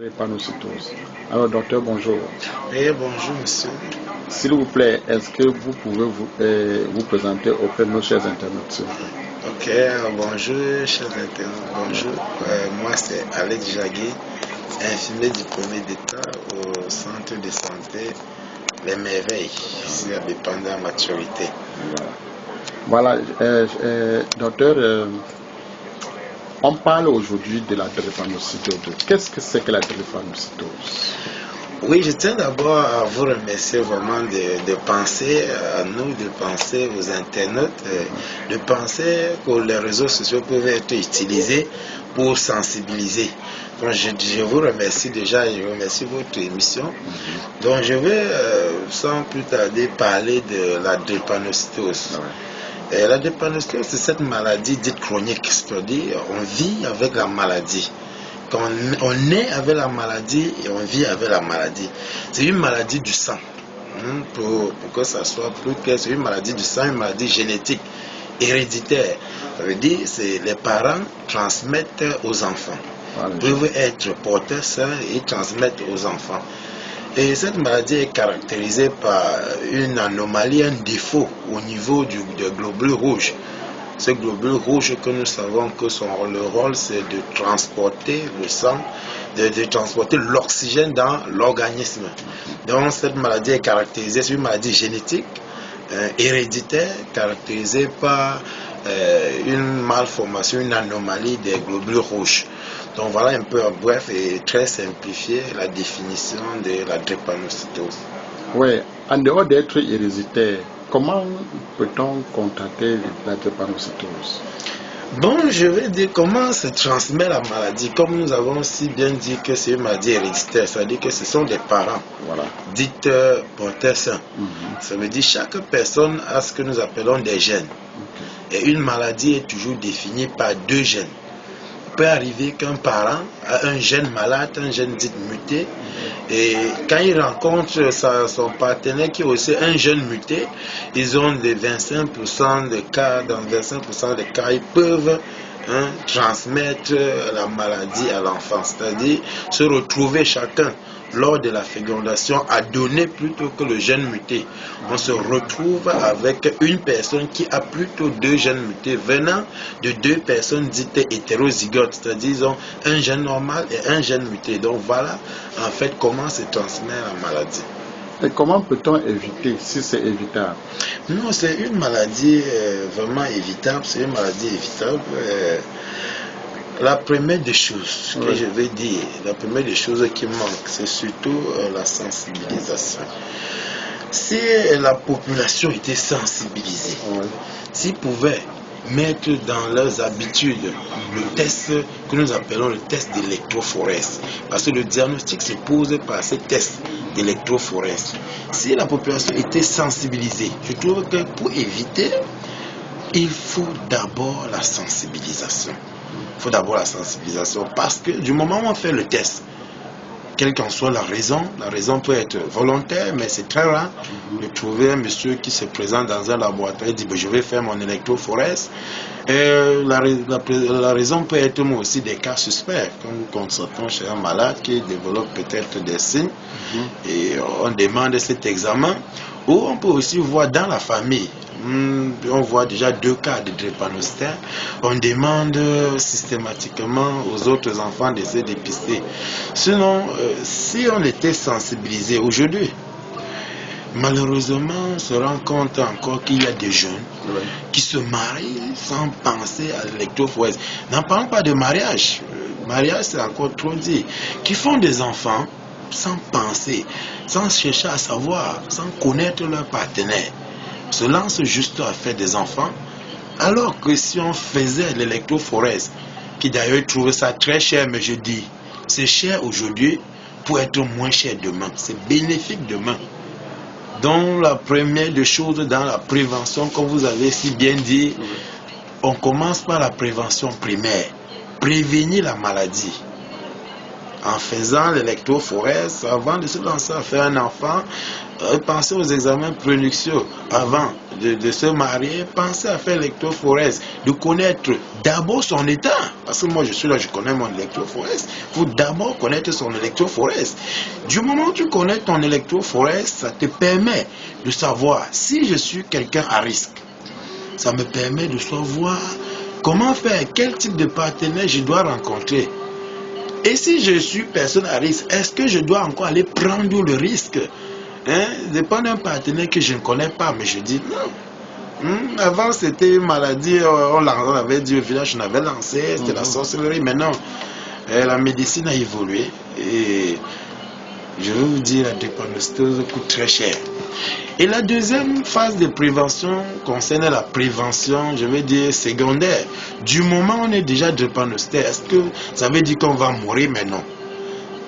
Drépanocytose. Alors, docteur, bonjour. Oui, bonjour, monsieur. S'il vous plaît, est-ce que vous pouvez vous présenter auprès de nos chers internautes, s'il vous plaît? Ok, bonjour, chers internautes. Bonjour. Moi, c'est Alex Jagui, infirmier diplômé d'État au centre de santé Les Merveilles, ici à Dépendant Maturité. Voilà, docteur, on parle aujourd'hui de la drépanocytose. Qu'est-ce que c'est que la drépanocytose? Oui, je tiens d'abord à vous remercier vraiment de penser à nous, de penser aux internautes, de penser que les réseaux sociaux peuvent être utilisés pour sensibiliser. Donc je vous remercie déjà et je remercie votre émission. Donc je vais sans plus tarder parler de la drépanocytose. La drépanocytose, c'est cette maladie dite chronique, c'est-à-dire on vit avec la maladie. Quand on naît avec la maladie et on vit avec la maladie. C'est une maladie du sang. Pour que ça soit plus clair, c'est une maladie du sang, une maladie génétique, héréditaire. Ça veut dire que les parents transmettent aux enfants. Ils peuvent être porteurs sains et transmettent aux enfants. Et cette maladie est caractérisée par une anomalie, un défaut au niveau des globules rouges. Ces globules rouges que nous savons que le rôle c'est de transporter le sang, de transporter l'oxygène dans l'organisme. Donc cette maladie est caractérisée, c'est une maladie génétique, héréditaire, caractérisée par une malformation, une anomalie des globules rouges. Donc voilà un peu en bref et très simplifié la définition de la drépanocytose. Oui, en dehors d'être héréditaire, comment peut-on contracter la drépanocytose? Bon, je vais dire comment se transmet la maladie. Comme nous avons si bien dit que c'est une maladie héréditaire, c'est-à-dire que ce sont des parents, dites porteurs sains. Ça veut dire que chaque personne a ce que nous appelons des gènes. Et une maladie est toujours définie par deux gènes. Il peut arriver qu'un parent a un gène malade, un gène dit muté, et quand il rencontre son partenaire qui a aussi un gène muté, ils ont des 25% de cas, dans 25% des cas, ils peuvent transmettre la maladie à l'enfant, c'est-à-dire se retrouver chacun lors de la fécondation à donner plutôt que le gène muté. On se retrouve avec une personne qui a plutôt deux gènes mutés venant de deux personnes dites hétérozygotes, c'est-à-dire ils ont un gène normal et un gène muté. Donc voilà en fait comment se transmet la maladie. Et comment peut-on éviter, si c'est évitable? Non, c'est une maladie vraiment évitable, c'est une maladie évitable. La première des choses que je vais dire, la première des choses qui manque, c'est surtout la sensibilisation. Si la population était sensibilisée, s'ils pouvaient mettre dans leurs habitudes le test que nous appelons le test d'électrophorèse, parce que le diagnostic se pose par ce test d'électrophorèse. Si la population était sensibilisée, je trouve que pour éviter, il faut d'abord la sensibilisation. Il faut d'abord la sensibilisation parce que du moment où on fait le test, quelle qu'en soit la raison peut être volontaire, mais c'est très rare de trouver un monsieur qui se présente dans un laboratoire et dit je vais faire mon électrophorèse. La raison peut être moi aussi des cas suspects, comme nous constatons chez un malade qui développe peut-être des signes et on demande cet examen. Ou on peut aussi voir dans la famille, on voit déjà 2 cas de drépanocytose. On demande systématiquement aux autres enfants de se dépister. Sinon, si on était sensibilisé aujourd'hui, malheureusement, on se rend compte encore qu'il y a des jeunes qui se marient sans penser à l'électrophorèse. N'en parlons pas de mariage. Mariage, c'est encore trop dit. Qui font des enfants sans penser, sans chercher à savoir, sans connaître leur partenaire. Se lancent juste à faire des enfants, alors que si on faisait l'électrophorèse, qui d'ailleurs trouve ça très cher, mais je dis, c'est cher aujourd'hui pour être moins cher demain. C'est bénéfique demain. Donc la première des choses dans la prévention, comme vous avez si bien dit, on commence par la prévention primaire. Prévenir la maladie. en faisant l'électrophorèse, avant de se lancer à faire un enfant, pensez aux examens prenuptiaux avant de se marier, pensez à faire l'électrophorèse, de connaître d'abord son état, parce que moi je suis là, je connais mon électrophorèse. Il faut d'abord connaître son électrophorèse. Du moment où tu connais ton électrophorèse, ça te permet de savoir si je suis quelqu'un à risque. Ça me permet de savoir comment faire, quel type de partenaire je dois rencontrer. Et si je suis personne à risque, est-ce que je dois encore aller prendre le risque de prendre un partenaire que je ne connais pas, mais je dis non. Avant c'était une maladie, on avait dit au village, on avait lancé, c'était la sorcellerie. Maintenant, la médecine a évolué et je vais vous dire, la drépanocytose coûte très cher. Et la deuxième phase de prévention concerne la prévention, je vais dire, secondaire. Du moment où on est déjà drépanocytaire, est-ce que ça veut dire qu'on va mourir? Mais non.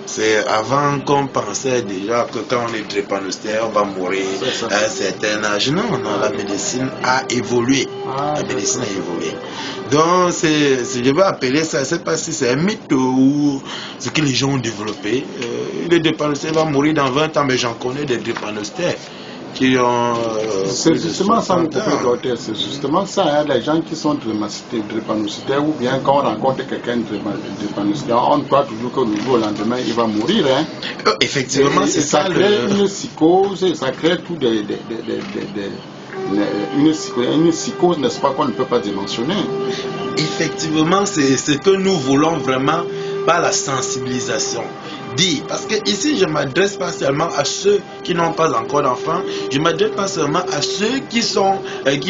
C'est avant qu'on pensait déjà que quand on est drépanocytaire, on va mourir à un certain âge. Non, non, la médecine a évolué. La médecine a évolué. Donc, je vais appeler ça, je ne sais pas si c'est un mythe ou ce que les gens ont développé. Le drépanocytaire va mourir dans 20 ans, mais j'en connais des drépanocytaires qui ont... c'est justement ça, docteur, c'est justement ça. Il y a des gens qui sont drépanocytaires, ou bien quand on rencontre quelqu'un de drépanocytaire, on croit toujours que le jour au lendemain, il va mourir. Effectivement, c'est ça. Ça crée une psychose, ça crée tout une psychose, n'est-ce pas, qu'on ne peut pas dimensionner. Effectivement, c'est ce que nous voulons vraiment par la sensibilisation. Dire, parce que ici je ne m'adresse pas seulement à ceux qui n'ont pas encore d'enfants, je ne m'adresse pas seulement à ceux qui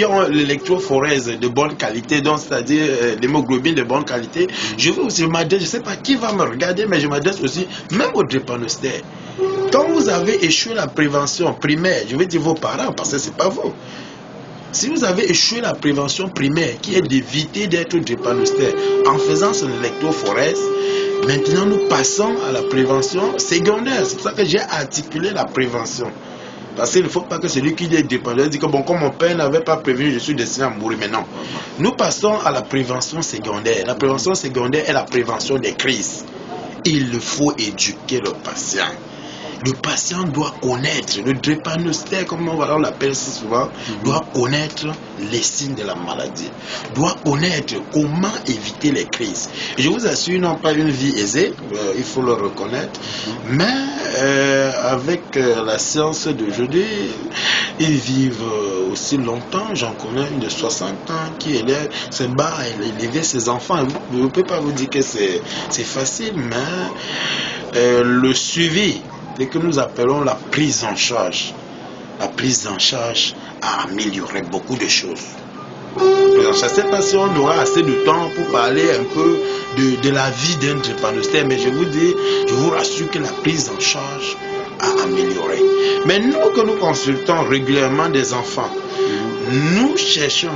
ont l'électrophorèse de bonne qualité, donc c'est-à-dire l'hémoglobine de bonne qualité. Je m'adresse, je ne sais pas qui va me regarder, mais je m'adresse aussi même aux drépanocytaires. Quand vous avez échoué la prévention primaire, je vais dire vos parents, parce que ce n'est pas vous. Si vous avez échoué la prévention primaire, qui est d'éviter d'être drépanocytaire en faisant son électrophorèse, maintenant nous passons à la prévention secondaire. C'est pour ça que j'ai articulé la prévention. Parce qu'il ne faut pas que celui qui est dépendant dise que bon, comme mon père n'avait pas prévenu, je suis destiné à mourir. Mais non. Nous passons à la prévention secondaire. La prévention secondaire est la prévention des crises. Il faut éduquer le patient. Le patient doit connaître, le drépanocytaire, comme on l'appelle si souvent, doit connaître les signes de la maladie, doit connaître comment éviter les crises. Et je vous assure, ils n'ont pas une vie aisée, il faut le reconnaître, mais avec la science d'aujourd'hui, ils vivent aussi longtemps. J'en connais une de 60 ans qui se bat à élever ses enfants. Je ne peux pas vous dire que c'est facile, mais le suivi, et que nous appelons la prise en charge. La prise en charge a amélioré beaucoup de choses. Je ne sais pas si on aura assez de temps pour parler un peu de la vie d'un drépanocytaire, mais je vous rassure que la prise en charge a amélioré. Mais nous que nous consultons régulièrement des enfants, nous cherchons